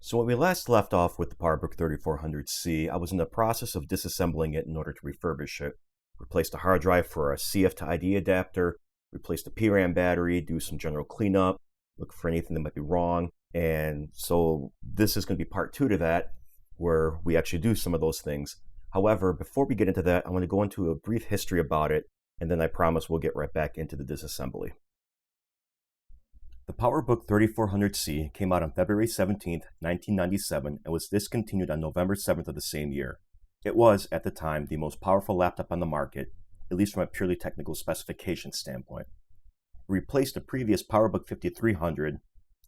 So when we last left off with the PowerBook 3400C, I was in the process of disassembling it in order to refurbish it. Replace the hard drive for a CF to ID adapter, replace the PRAM battery, do some general cleanup, look for anything that might be wrong. And so this is going to be part 2 to that, where we actually do some of those things. However, before we get into that, I want to go into a brief history about it, and then I promise we'll get right back into the disassembly. The PowerBook 3400C came out on February 17, 1997, and was discontinued on November 7th of the same year. It was, at the time, the most powerful laptop on the market, at least from a purely technical specification standpoint. It replaced the previous PowerBook 5300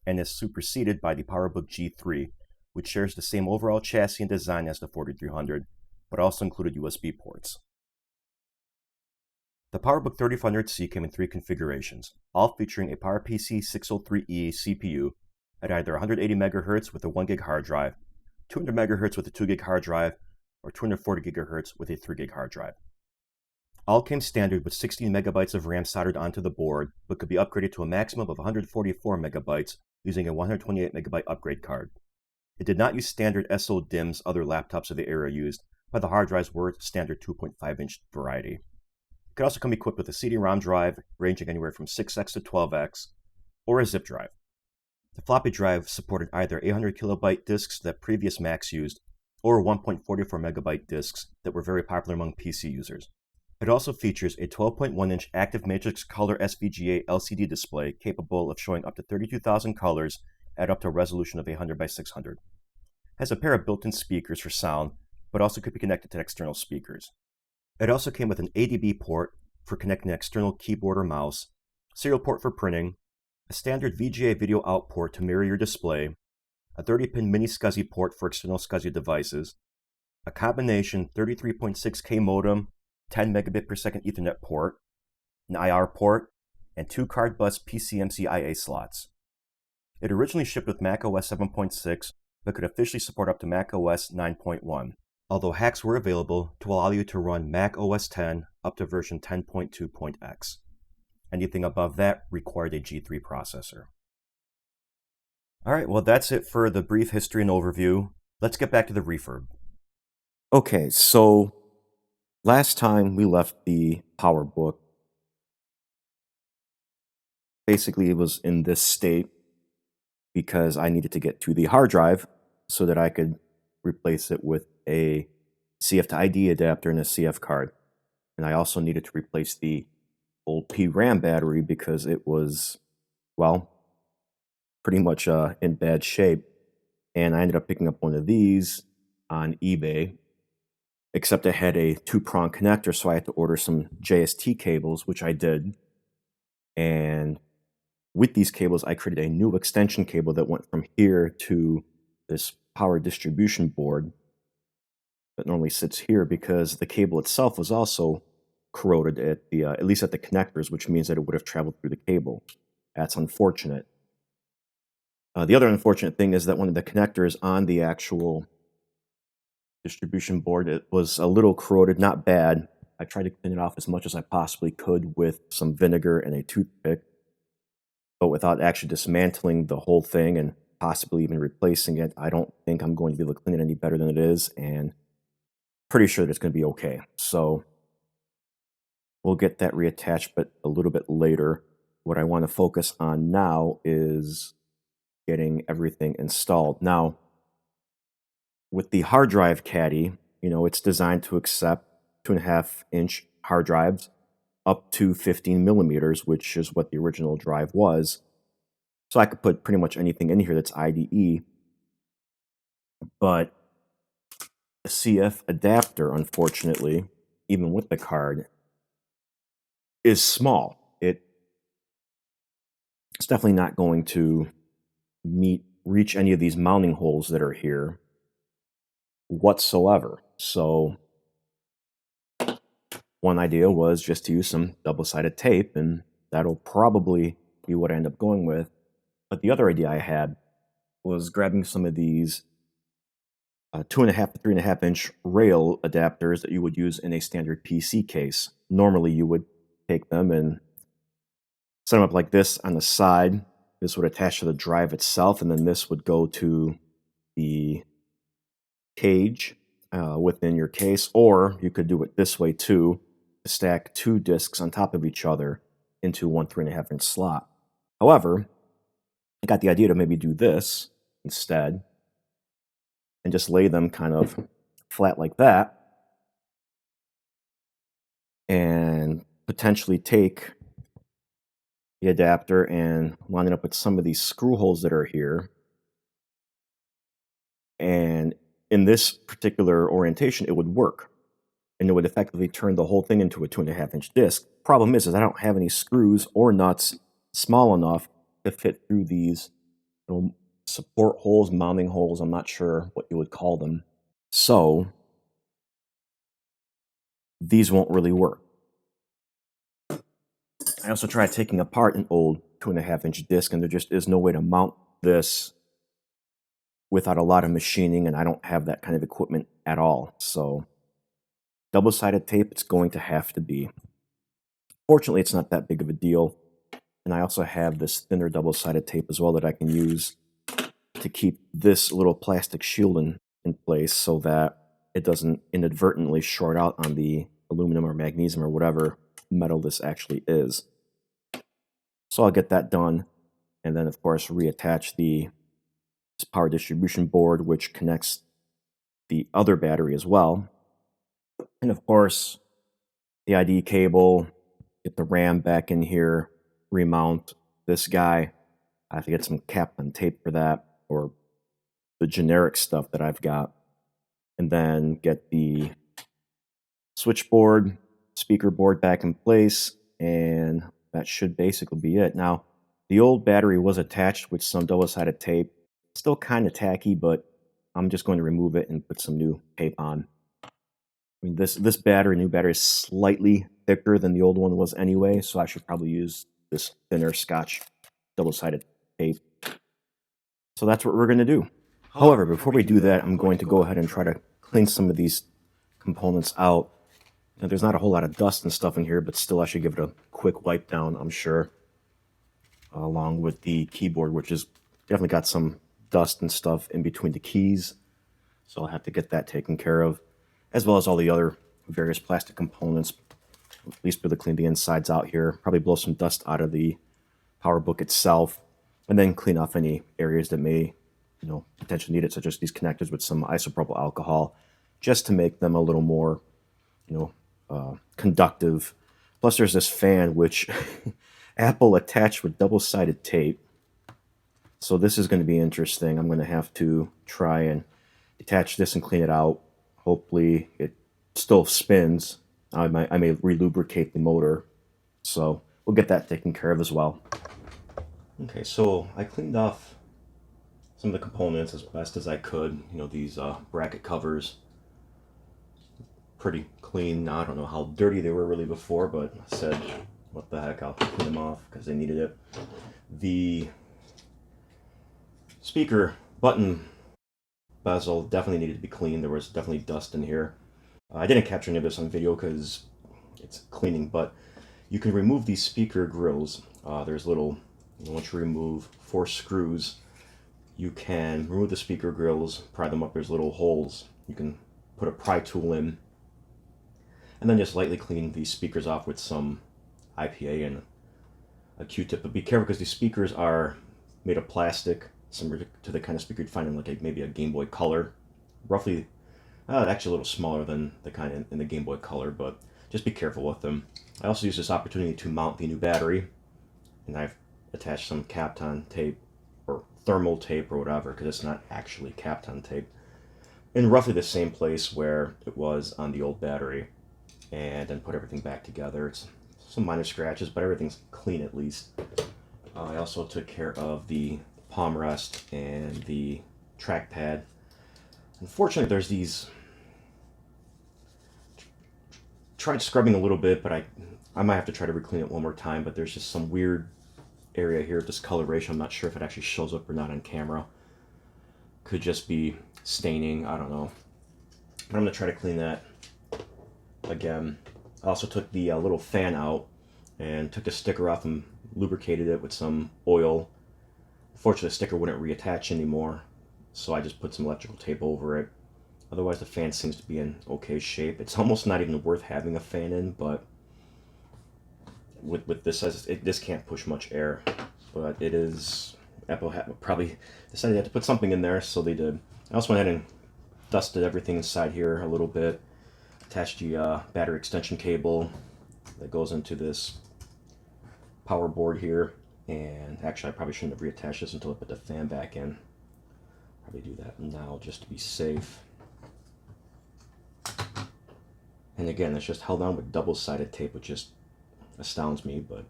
and is superseded by the PowerBook G3, which shares the same overall chassis and design as the 4300, but also included USB ports. The PowerBook 3400C came in 3 configurations, all featuring a PowerPC 603E CPU at either 180 MHz with a 1 GB hard drive, 200 MHz with a 2 GB hard drive, or 240 GHz with a 3 GB hard drive. All came standard with 16 MB of RAM soldered onto the board, but could be upgraded to a maximum of 144 MB using a 128 MB upgrade card. It did not use standard SO-DIMMs other laptops of the era used, but the hard drives were standard 2.5-inch variety. It could also come equipped with a CD-ROM drive ranging anywhere from 6x to 12x, or a zip drive. The floppy drive supported either 800 kilobyte disks that previous Macs used, or 1.44 megabyte disks that were very popular among PC users. It also features a 12.1-inch active matrix color SVGA LCD display capable of showing up to 32,000 colors at up to a resolution of 800 by 600. It has a pair of built-in speakers for sound, but also could be connected to external speakers. It also came with an ADB port for connecting an external keyboard or mouse, serial port for printing, a standard VGA video out port to mirror your display, a 30-pin mini SCSI port for external SCSI devices, a combination 33.6K modem, 10 megabit per second Ethernet port, an IR port, and 2 card bus PCMC IA slots. It originally shipped with macOS 7.6, but could officially support up to macOS 9.1. Although hacks were available to allow you to run Mac OS X up to version 10.2.x. Anything above that required a G3 processor. Alright, well that's it for the brief history and overview. Let's get back to the refurb. Okay, so last time we left the PowerBook, basically it was in this state because I needed to get to the hard drive so that I could replace it with a CF to ID adapter and a CF card. And I also needed to replace the old PRAM battery because it was, well, pretty much in bad shape. And I ended up picking up one of these on eBay, except it had a 2-prong connector, so I had to order some JST cables, which I did. And with these cables, I created a new extension cable that went from here to this power distribution board that normally sits here because the cable itself was also corroded at least at the connectors, which means that it would have traveled through the cable. That's unfortunate. The other unfortunate thing is that one of the connectors on the actual distribution board, it was a little corroded, not bad. I tried to clean it off as much as I possibly could with some vinegar and a toothpick, but without actually dismantling the whole thing and possibly even replacing it, I don't think I'm going to be able to clean it any better than it is, and pretty sure that it's going to be okay. So we'll get that reattached, but a little bit later. What I want to focus on now is getting everything installed. Now, with the hard drive caddy, it's designed to accept 2.5-inch hard drives up to 15 millimeters, which is what the original drive was. So I could put pretty much anything in here that's IDE, but the CF adapter, unfortunately, even with the card, is small. It's definitely not going to reach any of these mounting holes that are here whatsoever. So one idea was just to use some double-sided tape, and that'll probably be what I end up going with. But the other idea I had was grabbing some of these 2.5 to 3.5-inch rail adapters that you would use in a standard PC case. Normally, you would take them and set them up like this on the side. This would attach to the drive itself, and then this would go to the cage within your case, or you could do it this way too, to stack 2 discs on top of each other into one 3.5-inch slot. However, I got the idea to maybe do this instead and just lay them kind of flat like that and potentially take the adapter and line it up with some of these screw holes that are here. And in this particular orientation, it would work. And it would effectively turn the whole thing into a 2.5-inch disc. Problem is I don't have any screws or nuts small enough to fit through these little support holes, mounting holes. I'm not sure what you would call them. So these won't really work. I also tried taking apart an old 2.5-inch disc, and there just is no way to mount this without a lot of machining, and I don't have that kind of equipment at all. So double-sided tape, it's going to have to be. Fortunately, it's not that big of a deal. And I also have this thinner double-sided tape as well that I can use to keep this little plastic shield in place so that it doesn't inadvertently short out on the aluminum or magnesium or whatever metal this actually is. So I'll get that done, and then of course reattach this power distribution board, which connects the other battery as well. And of course, the ID cable, get the RAM back in here, remount this guy. I have to get some Kapton tape for that, or the generic stuff that I've got. And then get the switchboard, speaker board back in place, and that should basically be it. Now, the old battery was attached with some double-sided tape. Still kind of tacky, but I'm just going to remove it and put some new tape on. I mean, this new battery is slightly thicker than the old one was anyway, so I should probably use this thinner Scotch double-sided tape. So that's what we're going to do. However, before we do that, I'm going to go ahead and try to clean some of these components out. Now, there's not a whole lot of dust and stuff in here, but still I should give it a quick wipe down, I'm sure. Along with the keyboard, which has definitely got some dust and stuff in between the keys. So I'll have to get that taken care of, as well as all the other various plastic components. At least really clean the insides out here. Probably blow some dust out of the PowerBook itself, and then clean off any areas that may, potentially need it, such as these connectors with some isopropyl alcohol, just to make them a little more, conductive. Plus, there's this fan which Apple attached with double-sided tape. So this is going to be interesting. I'm going to have to try and detach this and clean it out. Hopefully, it still spins. I may re-lubricate the motor. So we'll get that taken care of as well. Okay, so I cleaned off some of the components as best as I could. These bracket covers, pretty clean. Now, I don't know how dirty they were really before, but I said, what the heck, I'll clean them off because they needed it. The speaker button bezel definitely needed to be cleaned. There was definitely dust in here. I didn't capture any of this on video because it's cleaning, but you can remove these speaker grills. There's little, once you remove 4 screws, you can remove the speaker grills, pry them up. There's little holes. You can put a pry tool in, and then just lightly clean these speakers off with some IPA and a Q-tip. But be careful because these speakers are made of plastic, similar to the kind of speaker you'd find in maybe a Game Boy Color. Roughly, actually a little smaller than the kind in the Game Boy Color, but just be careful with them. I also used this opportunity to mount the new battery, and I've attached some Kapton tape, or thermal tape, or whatever, because it's not actually Kapton tape, in roughly the same place where it was on the old battery, and then put everything back together. It's some minor scratches, but everything's clean at least. I also took care of the palm rest and the trackpad. Unfortunately, there's these... Tried scrubbing a little bit, but I might have to try to re-clean it one more time, but there's just some weird area here of discoloration. I'm not sure if it actually shows up or not on camera. Could just be staining, I don't know. But I'm going to try to clean that again. I also took the little fan out and took the sticker off and lubricated it with some oil. Unfortunately, the sticker wouldn't reattach anymore, so I just put some electrical tape over it. Otherwise, the fan seems to be in okay shape. It's almost not even worth having a fan in, but with this size, this can't push much air. But it is, Apple probably decided they had to put something in there, so they did. I also went ahead and dusted everything inside here a little bit. Attached the battery extension cable that goes into this power board here. And actually, I probably shouldn't have reattached this until I put the fan back in. Probably do that now just to be safe. And again, it's just held on with double-sided tape, which just astounds me, but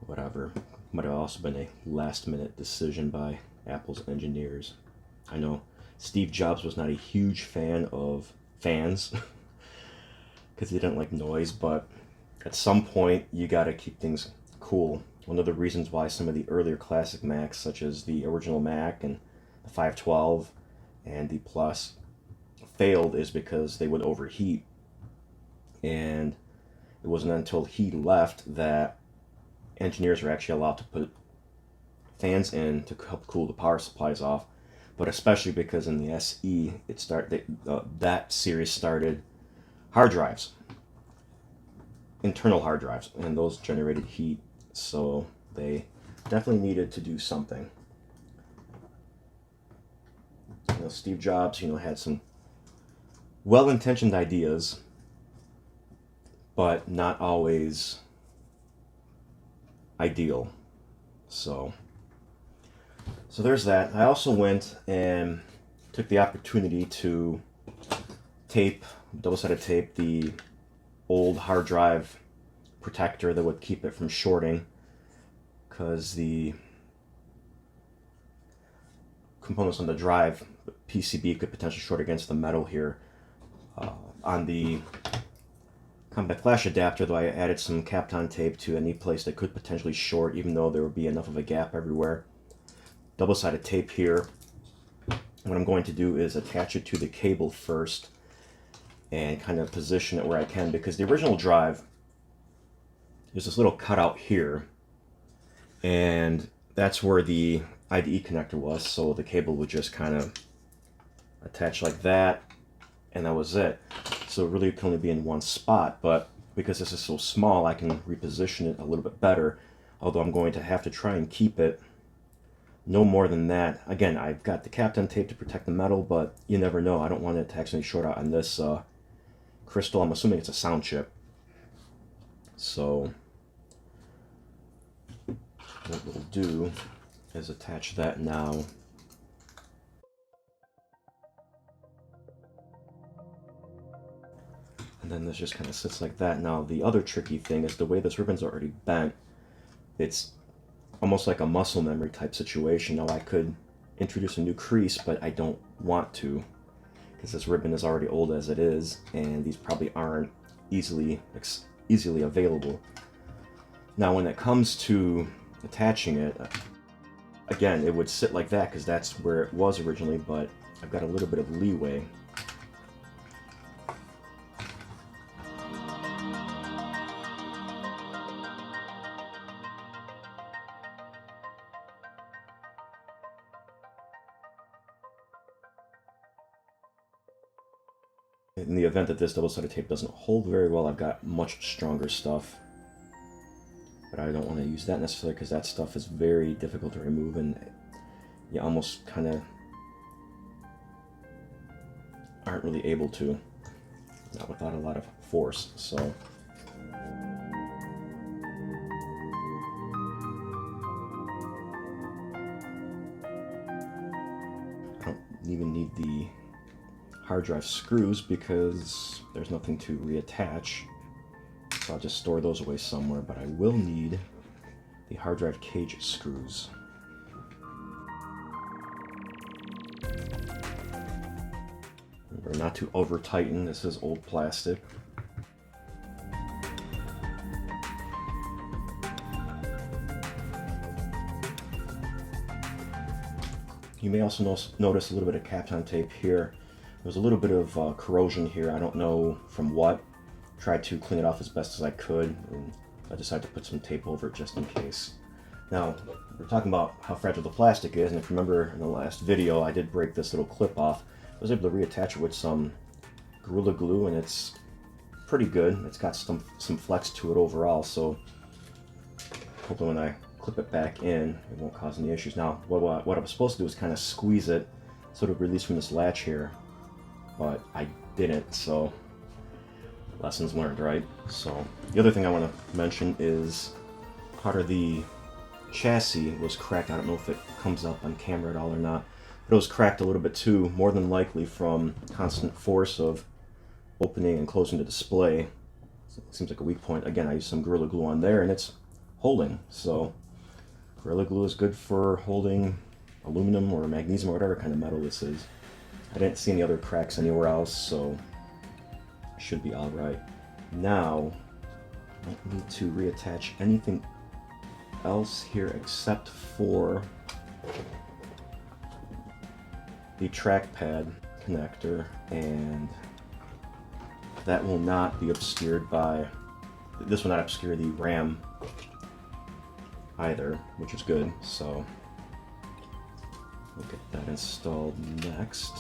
whatever. Might have also been a last-minute decision by Apple's engineers. I know Steve Jobs was not a huge fan of fans because he didn't like noise, but at some point you gotta keep things cool. One of the reasons why some of the earlier classic Macs, such as the original Mac and the 512 and the Plus, failed is because they would overheat. And it wasn't until he left that engineers were actually allowed to put fans in to help cool the power supplies off. But especially because in the SE, that series started hard drives, internal hard drives, and those generated heat. So they definitely needed to do something. Steve Jobs, had some well-intentioned ideas, but not always ideal. So there's that. I also went and took the opportunity to tape, double-sided tape, the old hard drive protector that would keep it from shorting, because the components on the drive PCB could potentially short against the metal here. On the compact flash adapter, though, I added some Kapton tape to any place that could potentially short, even though there would be enough of a gap everywhere. Double-sided tape here. What I'm going to do is attach it to the cable first and kind of position it where I can, because the original drive, there's this little cutout here, and that's where the IDE connector was, so the cable would just kind of attach like that, and that was it. So it really can only be in one spot, but because this is so small, I can reposition it a little bit better, although I'm going to have to try and keep it no more than that. Again, I've got the Kapton tape to protect the metal, but you never know. I don't want it to accidentally short out on this crystal. I'm assuming it's a sound chip. So what we'll do is attach that now. And then this just kind of sits like that. Now, the other tricky thing is the way this ribbon's already bent, it's almost like a muscle memory type situation. Now, I could introduce a new crease, but I don't want to, because this ribbon is already old as it is, and these probably aren't easily available. Now, when it comes to attaching it, again, it would sit like that because that's where it was originally, but I've got a little bit of leeway. In the event that this double-sided tape doesn't hold very well, I've got much stronger stuff. But I don't want to use that necessarily because that stuff is very difficult to remove, and you almost kind of aren't really able to, not without a lot of force. So I don't even need the hard drive screws because there's nothing to reattach. So I'll just store those away somewhere, but I will need the hard drive cage screws. Remember not to over tighten, this is old plastic. You may also notice a little bit of Kapton tape here. There's a little bit of corrosion here, I don't know from what. Tried to clean it off as best as I could, and I decided to put some tape over it just in case. Now, we're talking about how fragile the plastic is, and if you remember in the last video, I did break this little clip off. I was able to reattach it with some Gorilla Glue, and it's pretty good. It's got some flex to it overall, so hopefully when I clip it back in, it won't cause any issues. Now, what I was supposed to do is kind of squeeze it so it'll release from this latch here, but I didn't, so lessons learned, right? So the other thing I want to mention is part of the chassis was cracked. I don't know if it comes up on camera at all or not, but it was cracked a little bit too, more than likely from constant force of opening and closing the display. So it seems like a weak point. Again, I used some Gorilla Glue on there and it's holding. So Gorilla Glue is good for holding aluminum or magnesium or whatever kind of metal this is. I didn't see any other cracks anywhere else, so it should be all right. Now, I don't need to reattach anything else here except for the trackpad connector, and that will not be obscured by, this will not obscure the RAM either, which is good. So we'll get that installed next.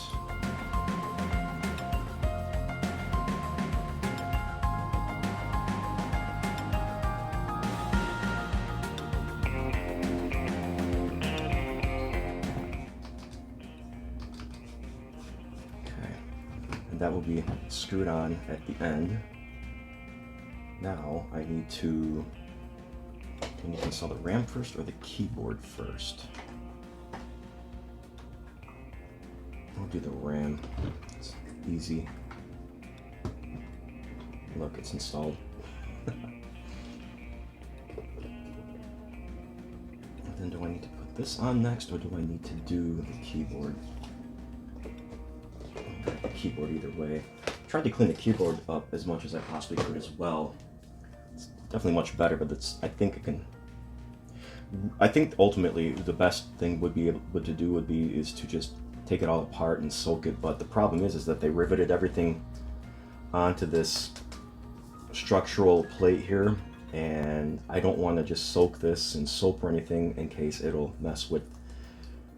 That will be screwed on at the end. Now I need to install the RAM first or the keyboard first. I'll do the RAM. It's easy. Look, it's installed. And then do I need to put this on next, or do I need to do the keyboard? Keyboard either way. Tried to clean the keyboard up as much as I possibly could as well. It's definitely much better, but I think ultimately the best thing is to just take it all apart and soak it. But the problem is that they riveted everything onto this structural plate here, and I don't want to just soak this in soap or anything in case it'll mess with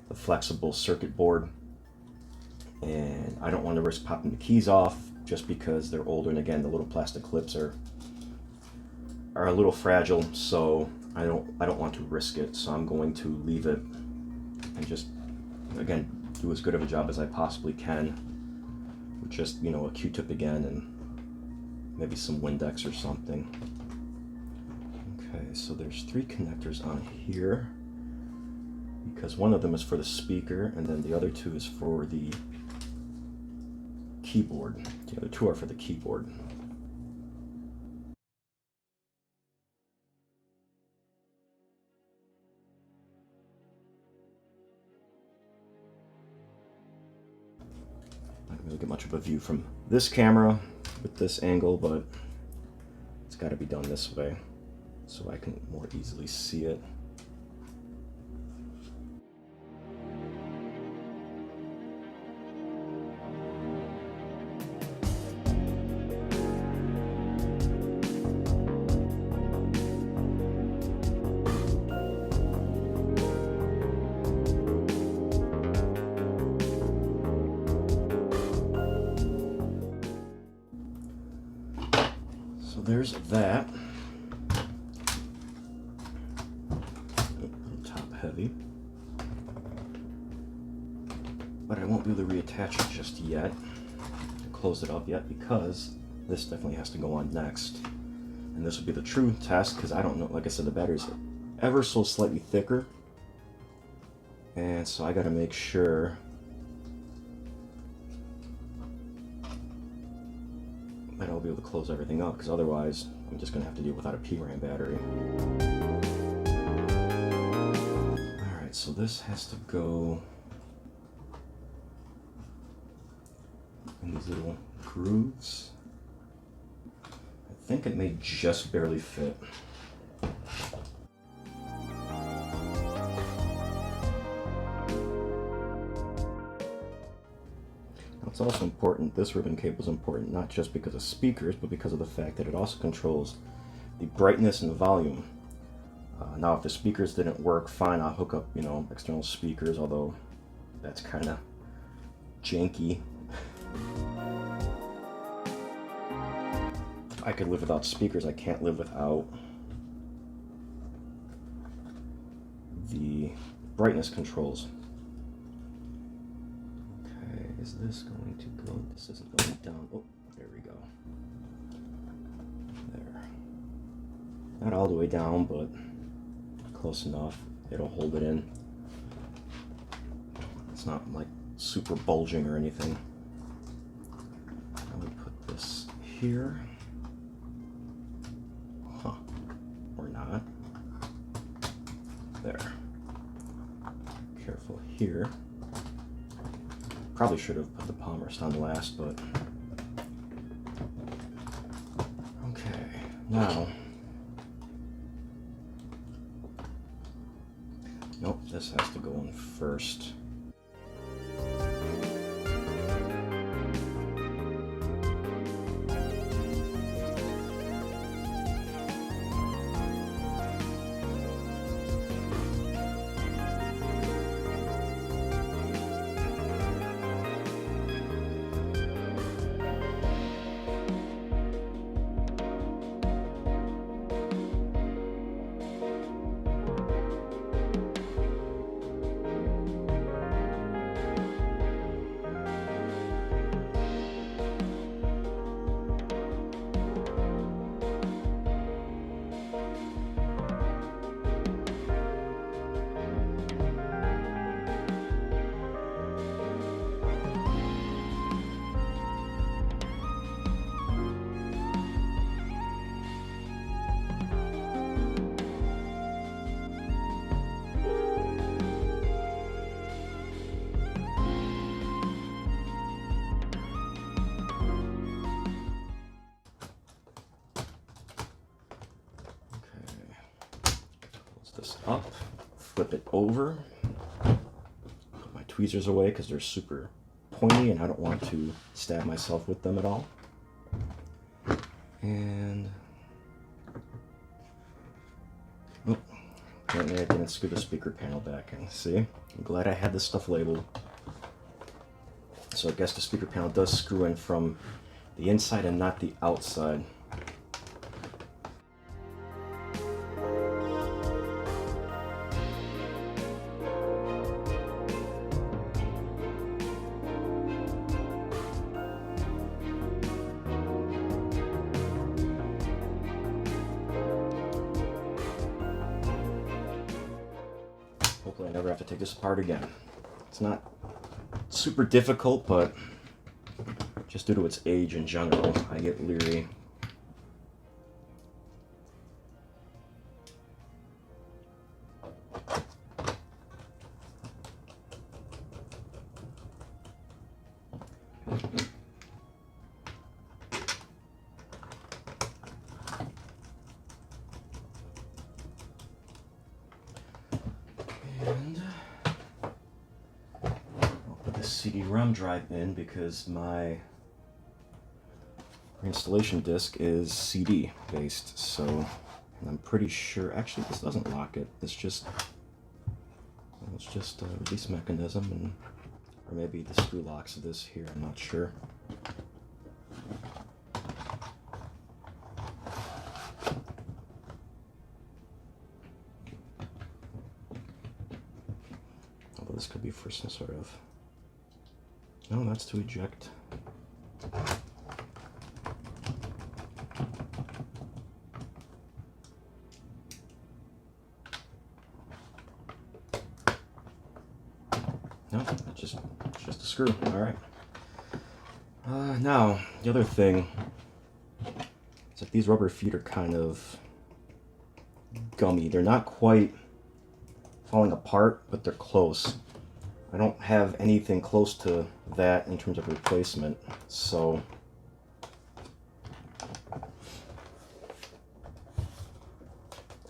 the flexible circuit board. And I don't want to risk popping the keys off just because they're older, and again, the little plastic clips are a little fragile, so I don't want to risk it. So I'm going to leave it and just, again, do as good of a job as I possibly can with just, a Q-tip again and maybe some Windex or something. Okay, so there's 3 connectors on here because one of them is for the speaker and then the other 2 is for the keyboard. The other 2 are for the keyboard. Not gonna really get much of a view from this camera with this angle, but it's got to be done this way so I can more easily see it. So there's that. Top heavy. But I won't be able to reattach it just yet. Close it up yet because this definitely has to go on next. And this will be the true test because I don't know, like I said, the battery's ever so slightly thicker. And so I gotta make sure that I'll be able to close everything up, because otherwise I'm just gonna have to deal without a PRAM battery. Alright, so this has to go in these little grooves. I think it may just barely fit. It's also important, this ribbon cable is important not just because of speakers, but because of the fact that it also controls the brightness and the volume. Now if the speakers didn't work, fine, I'll hook up, you know, external speakers, although that's kind of janky. I could live without speakers. I can't live without the brightness controls. Okay, is this going to go? This isn't going down. Oh, there we go. There. Not all the way down, but close enough. It'll hold it in. It's not like super bulging or anything. Let me put this here. Huh. Or not. There. Careful here. Probably should have put the palm rest on last, but okay. Now, nope, this has to go in first. This up, flip it over, put my tweezers away because they're super pointy and I don't want to stab myself with them at all. And oh, apparently I didn't screw the speaker panel back in. See, I'm glad I had this stuff labeled. So I guess the speaker panel does screw in from the inside and not the outside. Hopefully I never have to take this apart again. It's not super difficult, but just due to its age in general, I get leery. And I'll put the CD-ROM drive in because my installation disc is CD based, so and I'm pretty sure actually this doesn't lock it. It's just a release mechanism, and or maybe the screw locks this here. I'm not sure. Although this could be for some sort of. No, that's to eject. No, it's just a screw. All right. Now, the other thing is that these rubber feet are kind of gummy. They're not quite falling apart, but they're close. I don't have anything close to that in terms of replacement, so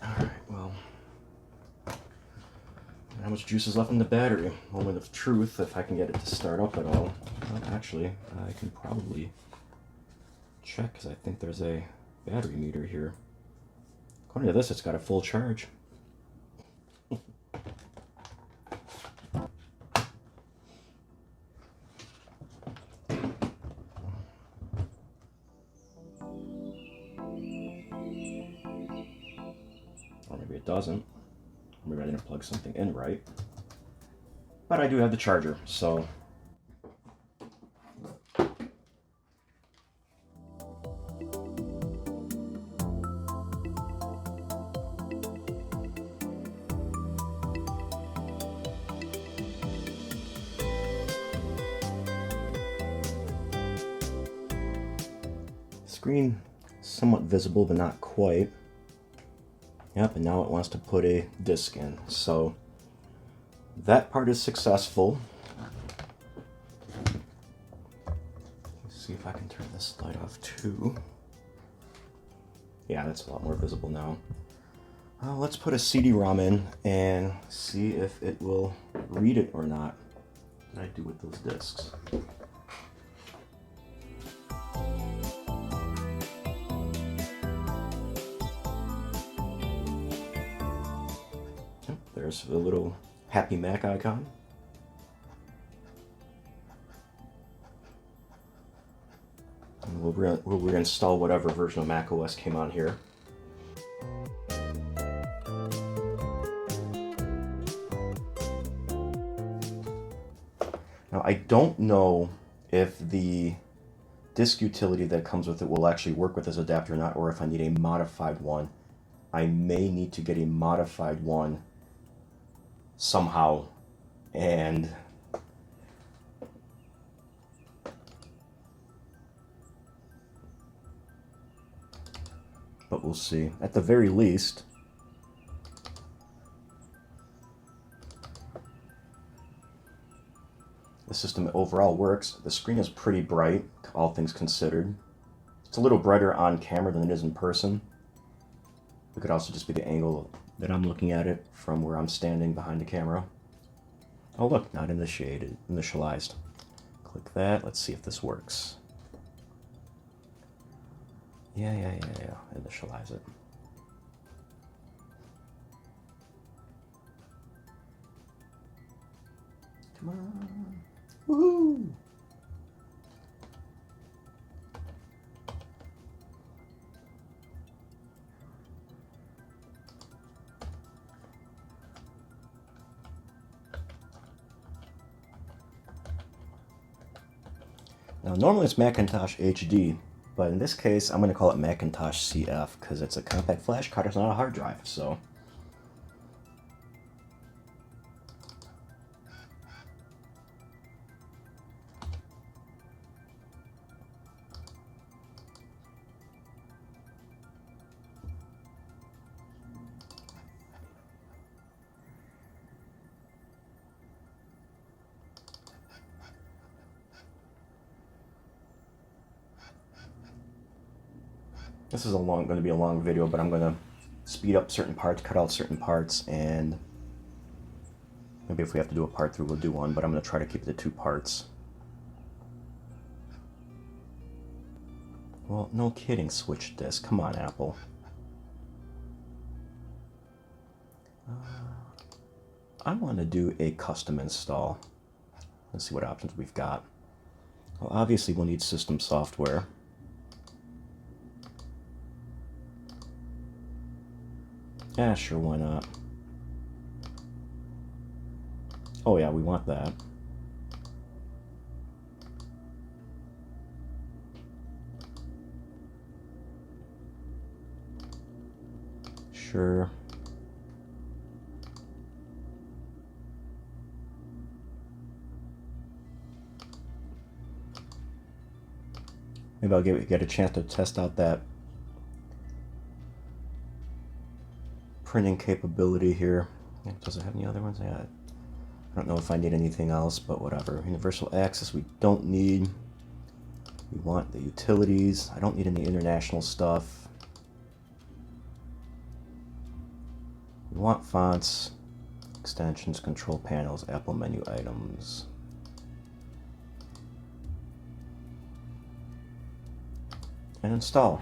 alright, well, how much juice is left in the battery? Moment of truth, if I can get it to start up at all. Well, actually, I can probably check, because I think there's a battery meter here. According to this, it's got a full charge. it doesn't. Maybe I didn't plug something in right. But I do have the charger, so. Screen somewhat visible, but not quite. Yep, and now it wants to put a disc in. So that part is successful. Let's see if I can turn this light off too. Yeah, that's a lot more visible now. Let's put a CD-ROM in and see if it will read it or not. What did I do with those discs? There's the little Happy Mac icon. And we'll reinstall whatever version of macOS came on here. Now I don't know if the disk utility that comes with it will actually work with this adapter or not, or if I need a modified one. I may need to get a modified one somehow, and but we'll see. At the very least, the system overall works. The screen is pretty bright, all things considered. It's a little brighter on camera than it is in person. It could also just be the angle that I'm looking at it from where I'm standing behind the camera. Oh look, not in the shade, initialized. Click that, let's see if this works. Yeah, initialize it. Come on, woohoo! Now, normally it's Macintosh HD, but in this case, I'm going to call it Macintosh CF because it's a compact flash card, it's not a hard drive, so. This is going to be a long video, but I'm going to speed up certain parts, cut out certain parts, and maybe if we have to do a part through, we'll do one, but I'm going to try to keep it to 2 parts. Well, no kidding, switch disk. Come on, Apple. I want to do a custom install. Let's see what options we've got. Well, obviously we'll need system software. Yeah, sure, why not? Oh yeah, we want that. Sure. Maybe I'll get a chance to test out that printing capability here. Does it have any other ones? Yeah, I don't know if I need anything else, but whatever. Universal access we don't need. We want the utilities. I don't need any international stuff. We want fonts, extensions, control panels, Apple menu items. And install.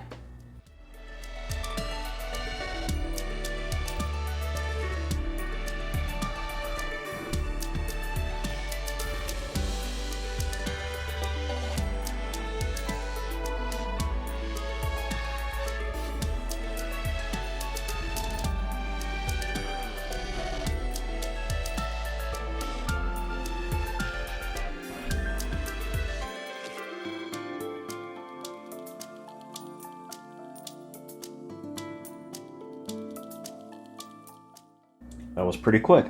That was pretty quick.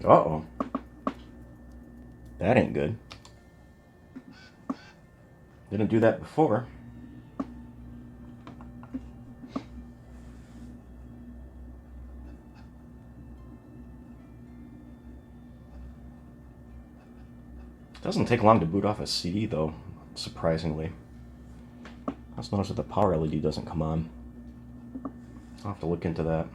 Uh-oh. That ain't good. Didn't do that before. Doesn't take long to boot off a CD though, surprisingly. I just noticed that the power LED doesn't come on. I'll have to look into that.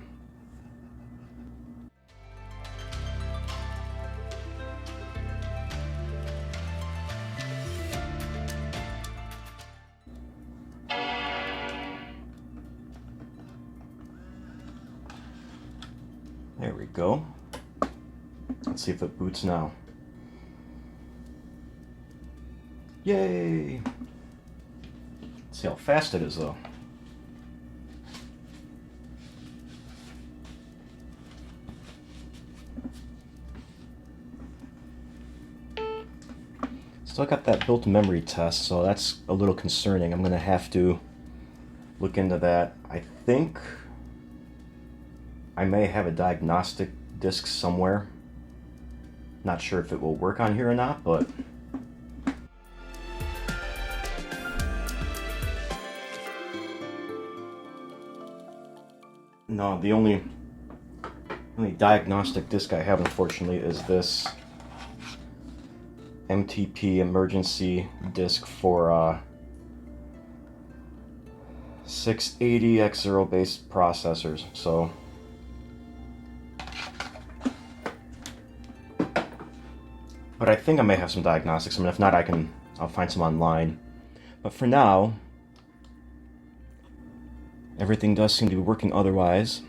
There we go. Let's see if it boots now. Yay! Let's see how fast it is though. Still got that built memory test, so that's a little concerning. I'm gonna have to look into that. I think I may have a diagnostic disc somewhere. Not sure if it will work on here or not, but no, the only diagnostic disc I have, unfortunately, is this MTP emergency disc for 680 X0 based processors. So but I think I may have some diagnostics. I mean, if not, I'll find some online. But for now, everything does seem to be working otherwise.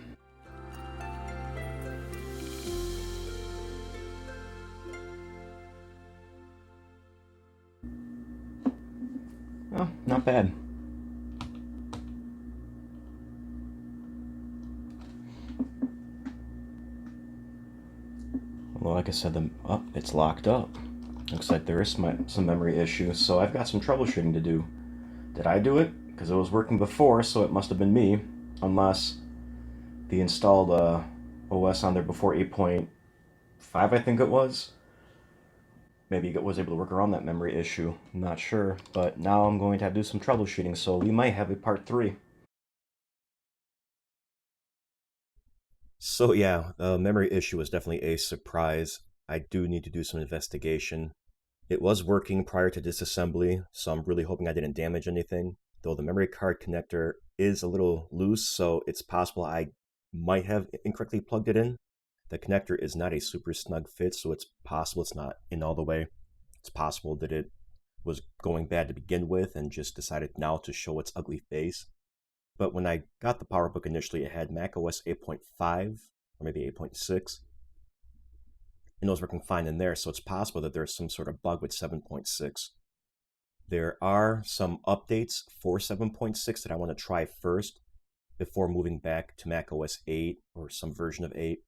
Oh, not bad. Well, like I said, it's locked up. Looks like there is some memory issues, so I've got some troubleshooting to do. Did I do it? Because it was working before, so it must have been me, unless the installed OS on there before 8.5, I think it was. Maybe it was able to work around that memory issue. I'm not sure, but now I'm going to have to do some troubleshooting, so we might have a part 3. So yeah, the memory issue was definitely a surprise. I do need to do some investigation. It was working prior to disassembly, so I'm really hoping I didn't damage anything. Though the memory card connector is a little loose, so it's possible I might have incorrectly plugged it in. The connector is not a super snug fit, so it's possible it's not in all the way. It's possible that it was going bad to begin with and just decided now to show its ugly face. But when I got the PowerBook initially, it had macOS 8.5 or maybe 8.6. And it was working fine in there, so it's possible that there's some sort of bug with 7.6. There are some updates for 7.6 that I want to try first before moving back to macOS 8 or some version of 8.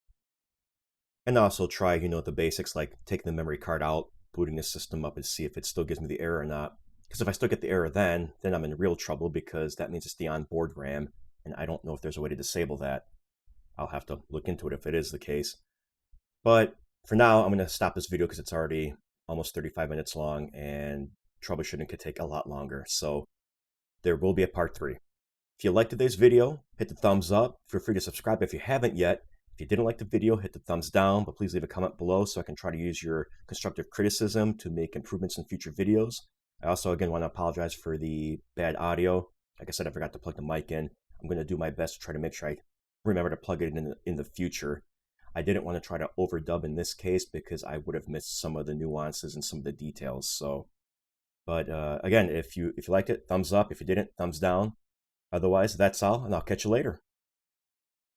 And also try, the basics like taking the memory card out, booting the system up and see if it still gives me the error or not. Because if I still get the error then I'm in real trouble because that means it's the onboard RAM, and I don't know if there's a way to disable that. I'll have to look into it if it is the case. But for now, I'm going to stop this video because it's already almost 35 minutes long, and troubleshooting could take a lot longer. So there will be a part 3. If you liked today's video, hit the thumbs up. Feel free to subscribe if you haven't yet. If you didn't like the video, hit the thumbs down, but please leave a comment below so I can try to use your constructive criticism to make improvements in future videos. I also, again, want to apologize for the bad audio. Like I said, I forgot to plug the mic in. I'm going to do my best to try to make sure I remember to plug it in the future. I didn't want to try to overdub in this case because I would have missed some of the nuances and some of the details. So, but again, if you liked it, thumbs up. If you didn't, thumbs down. Otherwise, that's all, and I'll catch you later.